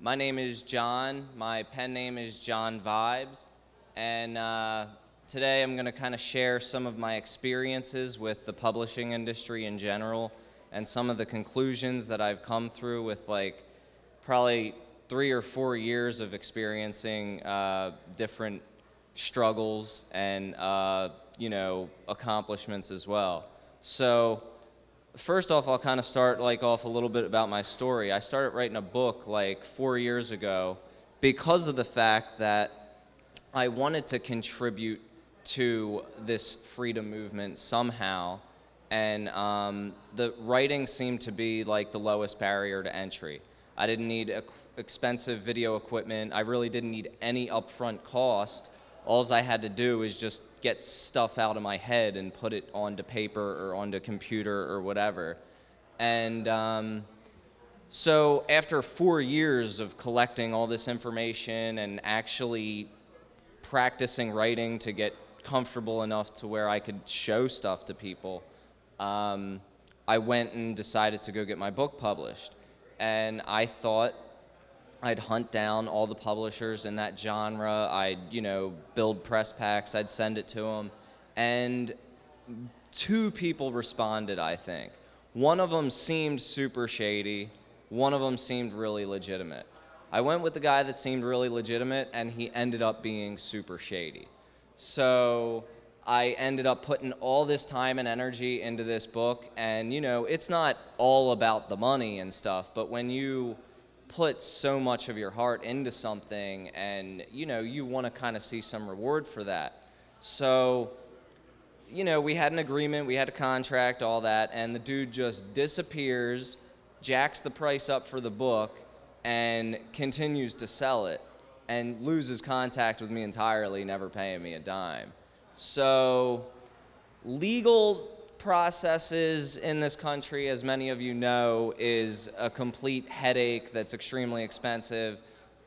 My name is John. My pen name is John Vibes. And today I'm going to kind of share some of my experiences with the publishing industry in general and some of the conclusions that I've come through with like probably 3 or 4 years of experiencing different struggles and accomplishments as well. So first off, I'll kind of start off a little bit about my story. I started writing a book like 4 years ago because of the fact that I wanted to contribute to this freedom movement somehow, and the writing seemed to be like the lowest barrier to entry. I didn't need expensive video equipment. I really didn't need any upfront cost. All I had to do is just get stuff out of my head and put it onto paper or onto a computer or whatever. And so after 4 years of collecting all this information and actually practicing writing to get comfortable enough to where I could show stuff to people, I went and decided to go get my book published. And I thought I'd hunt down all the publishers in that genre. I'd, build press packs. I'd send it to them. And 2 people responded, I think. One of them seemed super shady. One of them seemed really legitimate. I went with the guy that seemed really legitimate, and he ended up being super shady. So I ended up putting all this time and energy into this book. And, it's not all about the money and stuff, but when you put so much of your heart into something and you want to kind of see some reward for that. So we had an agreement, we had a contract, all that, and the dude just disappears, jacks the price up for the book, and continues to sell it and loses contact with me entirely, never paying me a dime. So legal processes in this country, as many of you know, is a complete headache that's extremely expensive.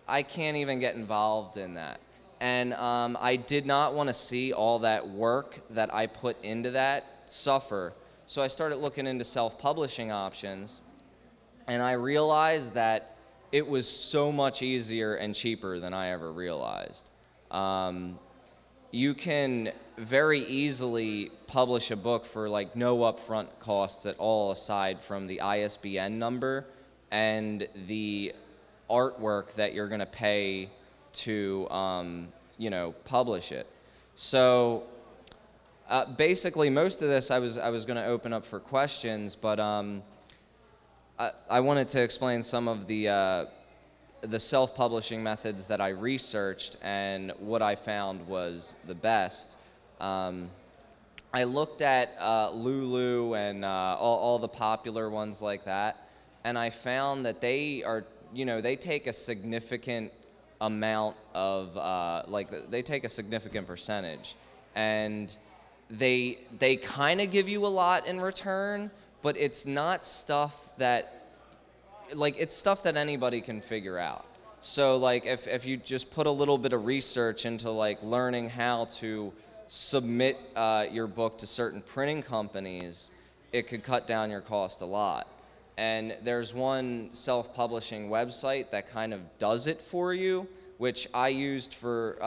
I can't even get involved in that. And I did not want to see all that work that I put into that suffer. So I started looking into self-publishing options, and I realized that it was so much easier and cheaper than I ever realized. You can very easily publish a book for like no upfront costs at all aside from the ISBN number and the artwork that you're going to pay to publish it. So basically most of this I was going to open up for questions, but I wanted to explain some of the self-publishing methods that I researched and what I found was the best. I looked at Lulu and all the popular ones like that, and I found that they are, they take a significant amount of, they take a significant percentage, and they kind of give you a lot in return, but it's not stuff that, it's stuff that anybody can figure out. So if you just put a little bit of research into learning how to submit your book to certain printing companies, it could cut down your cost a lot. And there's one self-publishing website that kind of does it for you, which I used for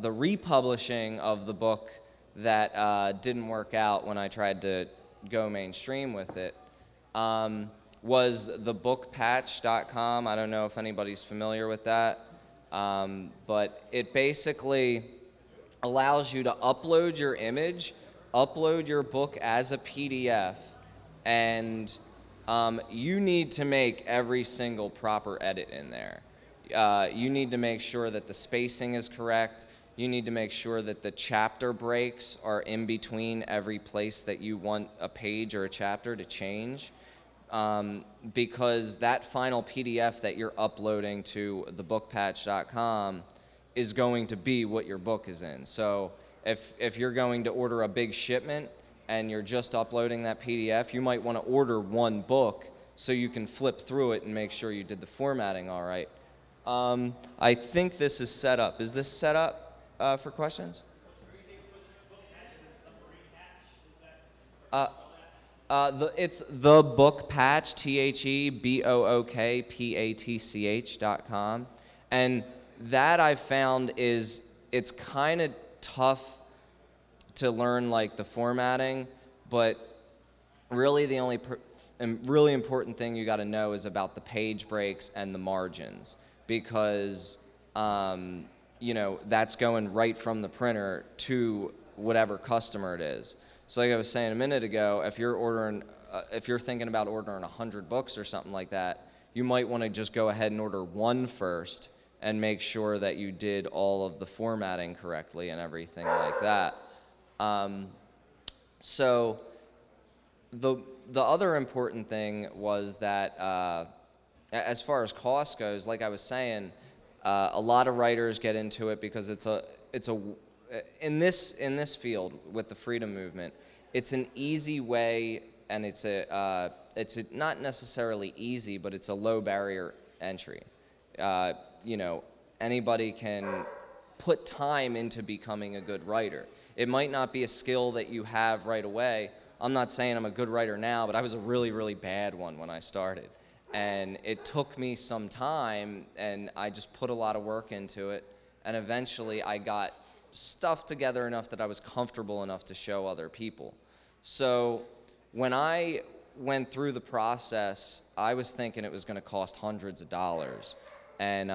the republishing of the book that didn't work out when I tried to go mainstream with it. Was thebookpatch.com. I don't know if anybody's familiar with that, but it basically allows you to upload your image, upload your book as a PDF, and you need to make every single proper edit in there. You need to make sure that the spacing is correct. You need to make sure that the chapter breaks are in between every place that you want a page or a chapter to change. Because that final PDF that you're uploading to thebookpatch.com is going to be what your book is in. So if you're going to order a big shipment and you're just uploading that PDF, you might want to order one book so you can flip through it and make sure you did the formatting all right. I think this is set up. Is this set up for questions? It's the book patch, THEBOOKPATCH.com, and that I've found is it's kind of tough to learn like the formatting, but really the only really important thing you got to know is about the page breaks and the margins, because you know, that's going right from the printer to whatever customer it is. So like I was saying a minute ago, if you're thinking about ordering 100 books or something like that, you might want to just go ahead and order one first and make sure that you did all of the formatting correctly and everything like that. So the other important thing was that as far as cost goes, like I was saying, a lot of writers get into it because in this field with the freedom movement, it's an easy way, and it's not necessarily easy, but it's a low barrier entry. You know, anybody can put time into becoming a good writer. It might not be a skill that you have right away. I'm not saying I'm a good writer now, but I was a really, really bad one when I started. And it took me some time, and I just put a lot of work into it, and eventually I got stuff together enough that I was comfortable enough to show other people. So when I went through the process, I was thinking it was going to cost hundreds of dollars, and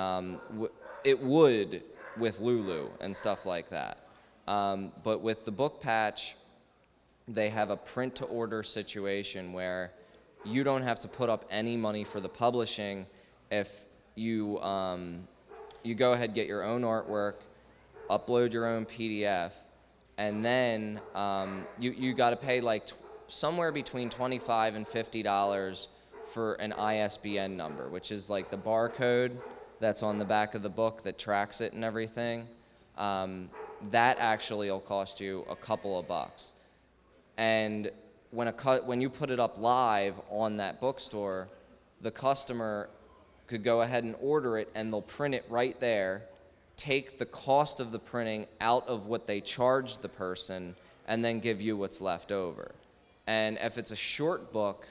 it would with Lulu and stuff like that. But with the book patch, they have a print to order situation where you don't have to put up any money for the publishing. If you you go ahead, get your own artwork, upload your own PDF, and then you got to pay like somewhere between $25 and $50 for an ISBN number, which is like the barcode that's on the back of the book that tracks it and everything. That actually will cost you a couple of bucks. And when you put it up live on that bookstore, the customer could go ahead and order it, and they'll print it right there, take the cost of the printing out of what they charged the person, and then give you what's left over. And if it's a short book,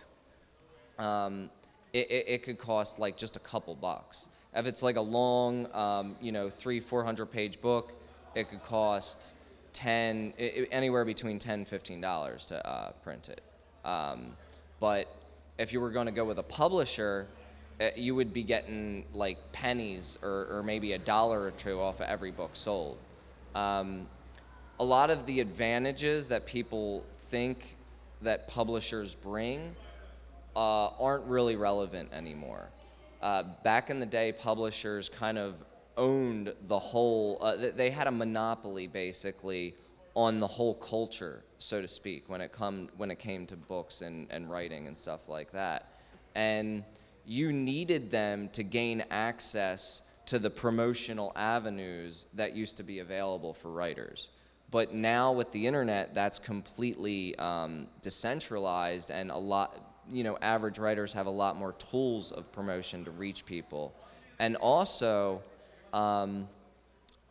it could cost like just a couple bucks. If it's like a long, you know, 300-400 page book, it could cost anywhere between $10 and $15 to print it. But if you were going to go with a publisher, you would be getting like pennies or maybe $1 or $2 off of every book sold. A lot of the advantages that people think that publishers bring aren't really relevant anymore. Back in the day, publishers kind of owned the whole, they had a monopoly basically on the whole culture, so to speak, when it came to books and writing and stuff like that. And you needed them to gain access to the promotional avenues that used to be available for writers. But now with the internet, that's completely decentralized, and average writers have a lot more tools of promotion to reach people. And also,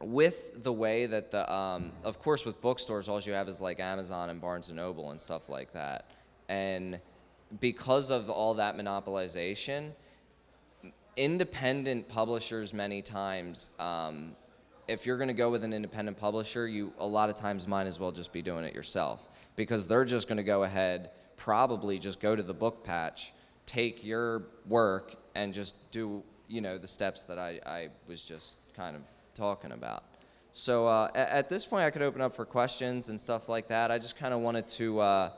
with the way that of course with bookstores, all you have is like Amazon and Barnes & Noble and stuff like that. And because of all that monopolization, independent publishers many times, if you're going to go with an independent publisher, you a lot of times might as well just be doing it yourself, because they're just going to go ahead, probably just go to the book patch, take your work, and just do the steps that I was just kind of talking about. So at this point, I could open up for questions and stuff like that. I just kind of wanted to,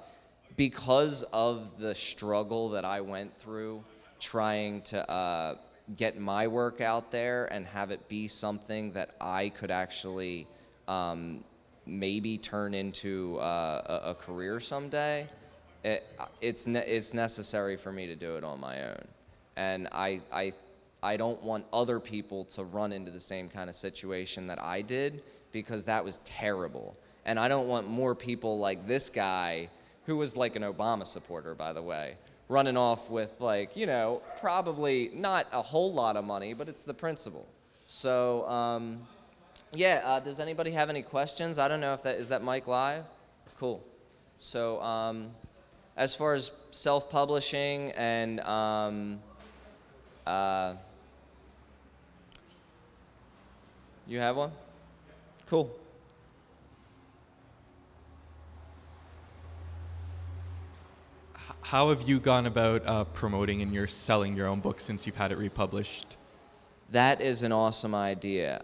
because of the struggle that I went through trying to get my work out there and have it be something that I could actually maybe turn into a career someday, it's necessary for me to do it on my own. And I don't want other people to run into the same kind of situation that I did, because that was terrible. And I don't want more people like this guy, who was like an Obama supporter, by the way, running off with probably not a whole lot of money, but it's the principle. So does anybody have any questions? I don't know if is that mic live? Cool. So As far as self-publishing and you have one? Cool. How have you gone about promoting and selling your own book since you've had it republished? That is an awesome idea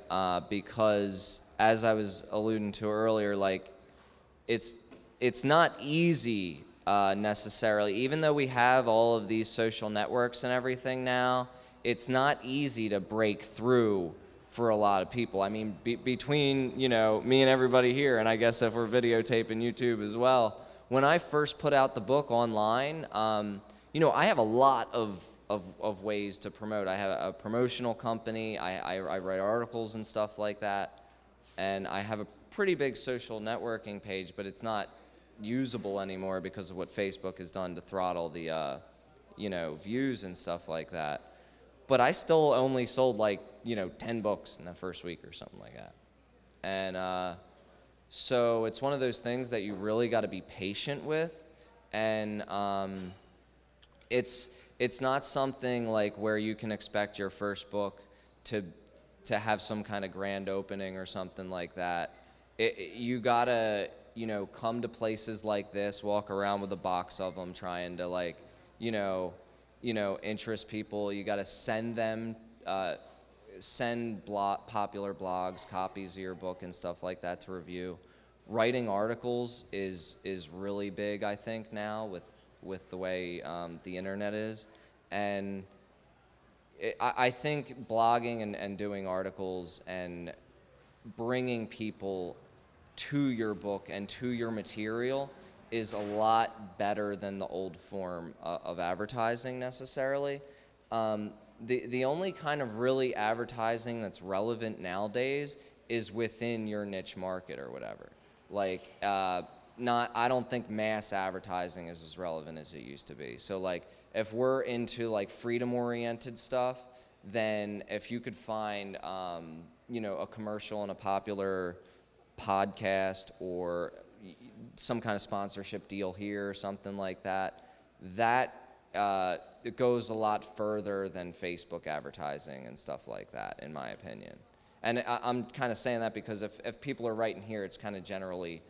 because, as I was alluding to earlier, like it's not easy necessarily. Even though we have all of these social networks and everything now, it's not easy to break through for a lot of people. I mean, between me and everybody here, and I guess if we're videotaping YouTube as well. When I first put out the book online, I have a lot of ways to promote. I have a promotional company. I write articles and stuff like that, and I have a pretty big social networking page, but it's not usable anymore because of what Facebook has done to throttle the views and stuff like that. But I still only sold 10 books in the first week or something like that, and so it's one of those things that you really got to be patient with, and it's not something like where you can expect your first book to have some kind of grand opening or something like that. You gotta come to places like this, walk around with a box of them, trying to interest people. You gotta send them. Send popular blogs copies of your book and stuff like that to review. Writing articles is really big, I think, now with the way the internet is, and I think blogging and doing articles and bringing people to your book and to your material is a lot better than the old form of advertising necessarily. The only kind of really advertising that's relevant nowadays is within your niche market or whatever. I don't think mass advertising is as relevant as it used to be. So if we're into freedom-oriented stuff, then if you could find a commercial in a popular podcast or some kind of sponsorship deal here or something like that, it goes a lot further than Facebook advertising and stuff like that, in my opinion. And I'm kind of saying that because if people are writing here, it's kind of generally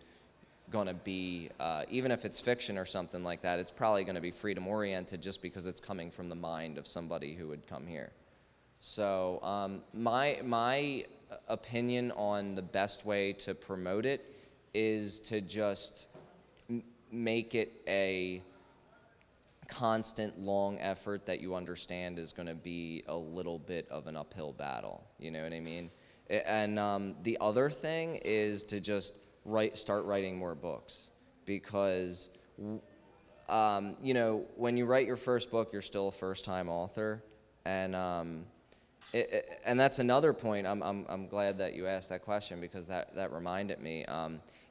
going to be, even if it's fiction or something like that, it's probably going to be freedom-oriented just because it's coming from the mind of somebody who would come here. So my opinion on the best way to promote it is to just make it a constant, long effort that you understand is going to be a little bit of an uphill battle. You know what I mean? And the other thing is to just start writing more books, because when you write your first book, you're still a first-time author, and that's another point. I'm glad that you asked that question, because that reminded me.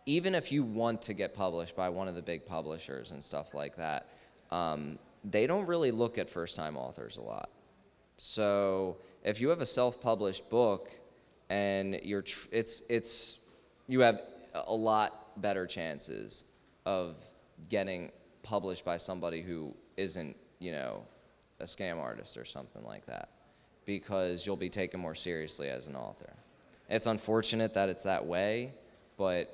Even if you want to get published by one of the big publishers and stuff like that, they don't really look at first-time authors a lot. So if you have a self-published book and you have a lot better chances of getting published by somebody who isn't, a scam artist or something like that, because you'll be taken more seriously as an author. It's unfortunate that it's that way, but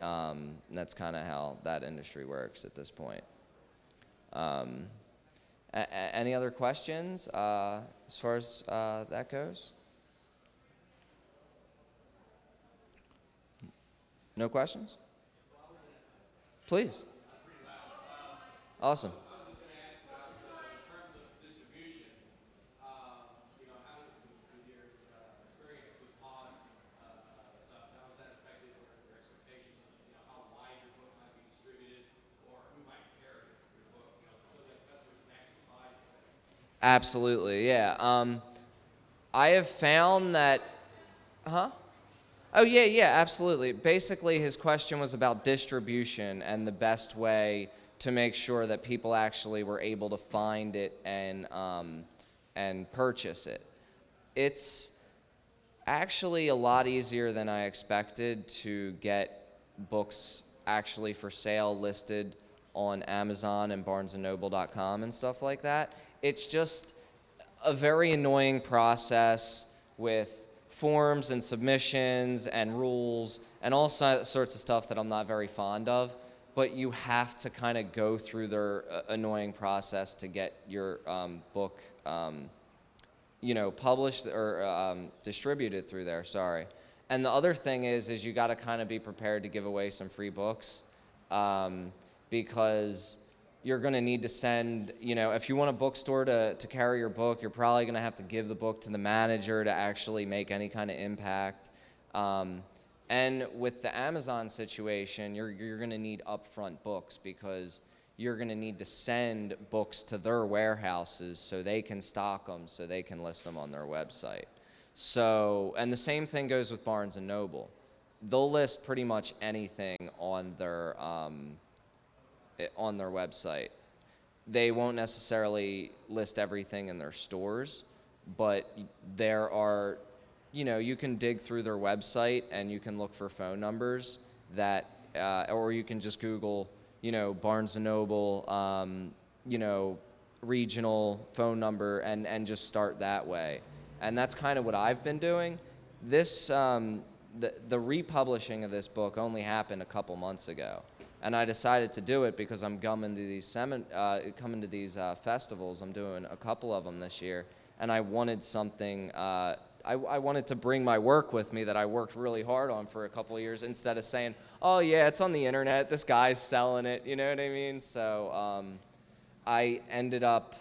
that's kind of how that industry works at this point. Any other questions as far as that goes? No questions? Please. Awesome. Absolutely, yeah. I have found that, Oh, yeah, absolutely. Basically, his question was about distribution and the best way to make sure that people actually were able to find it and purchase it. It's actually a lot easier than I expected to get books actually for sale listed on Amazon and BarnesandNoble.com and stuff like that. It's just a very annoying process with forms and submissions and rules and all sorts of stuff that I'm not very fond of. But you have to kind of go through their annoying process to get your book, published or distributed through there. Sorry. And the other thing is you got to kind of be prepared to give away some free books, because you're going to need to send, if you want a bookstore to carry your book, you're probably going to have to give the book to the manager to actually make any kind of impact. And with the Amazon situation, you're going to need upfront books, because you're going to need to send books to their warehouses so they can stock them, so they can list them on their website. So, and the same thing goes with Barnes and Noble. They'll list pretty much anything on their website. They won't necessarily list everything in their stores, but there are, you can dig through their website and you can look for phone numbers that, or you can just Google, Barnes and Noble, regional phone number and just start that way. And that's kind of what I've been doing. This, the republishing of this book only happened a couple months ago. And I decided to do it because I'm coming to these festivals. I'm doing a couple of them this year. And I wanted something, I wanted to bring my work with me that I worked really hard on for a couple of years, instead of saying, oh yeah, it's on the internet, this guy's selling it, you know what I mean? So I ended up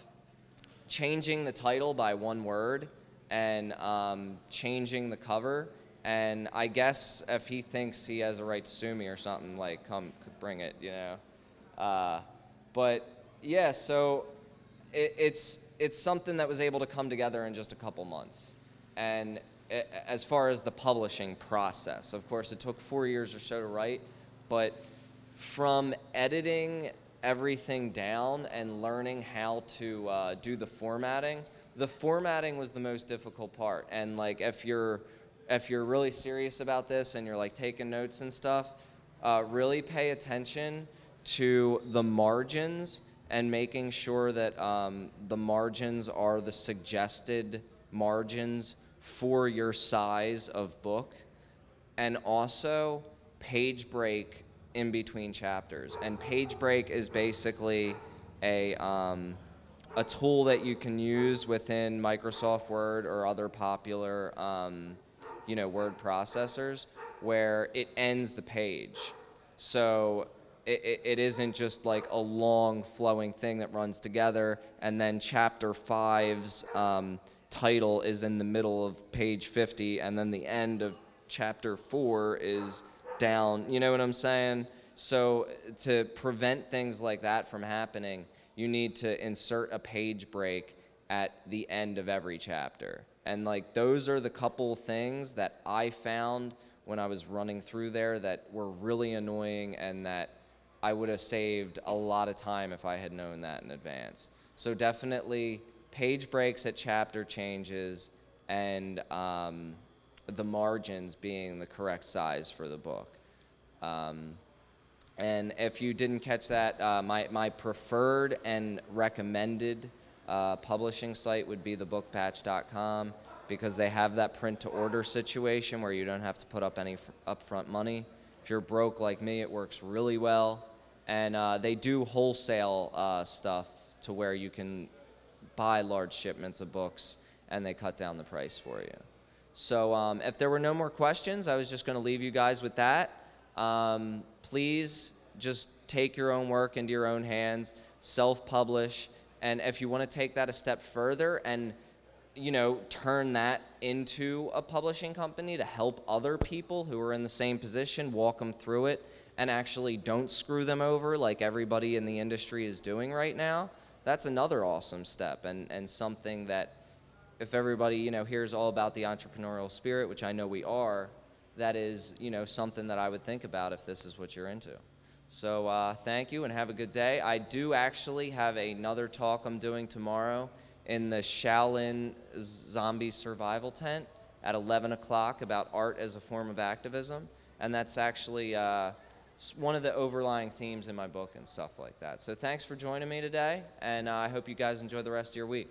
changing the title by one word and changing the cover. And I guess if he thinks he has a right to sue me or something, like, come bring it, But yeah, so it's something that was able to come together in just a couple months. And as far as the publishing process, of course, it took 4 years or so to write, but from editing everything down and learning how to do the formatting was the most difficult part. And like, if you're really serious about this and you're like taking notes and stuff, really pay attention to the margins and making sure that the margins are the suggested margins for your size of book, and also page break in between chapters. And page break is basically a tool that you can use within Microsoft Word or other popular word processors, where it ends the page. So it isn't just like a long flowing thing that runs together and then chapter 5's title is in the middle of page 50 and then the end of chapter 4 is down, you know what I'm saying? So to prevent things like that from happening, you need to insert a page break at the end of every chapter. And like, those are the couple things that I found when I was running through there that were really annoying, and that I would have saved a lot of time if I had known that in advance. So definitely page breaks at chapter changes, and the margins being the correct size for the book. And if you didn't catch that, my preferred and recommended publishing site would be thebookpatch.com, because they have that print to order situation where you don't have to put up any upfront money. If you're broke like me, it works really well. And they do wholesale stuff to where you can buy large shipments of books and they cut down the price for you. So if there were no more questions, I was just going to leave you guys with that. Please just take your own work into your own hands, self-publish, and if you want to take that a step further and turn that into a publishing company to help other people who are in the same position, walk them through it, and actually don't screw them over like everybody in the industry is doing right now, that's another awesome step, and something that if everybody hears all about the entrepreneurial spirit, which I know we are, that is something that I would think about if this is what you're into. So thank you and have a good day. I do actually have another talk I'm doing tomorrow in the Shaolin Zombie Survival Tent at 11 o'clock about art as a form of activism. And that's actually one of the overlying themes in my book and stuff like that. So thanks for joining me today, and I hope you guys enjoy the rest of your week.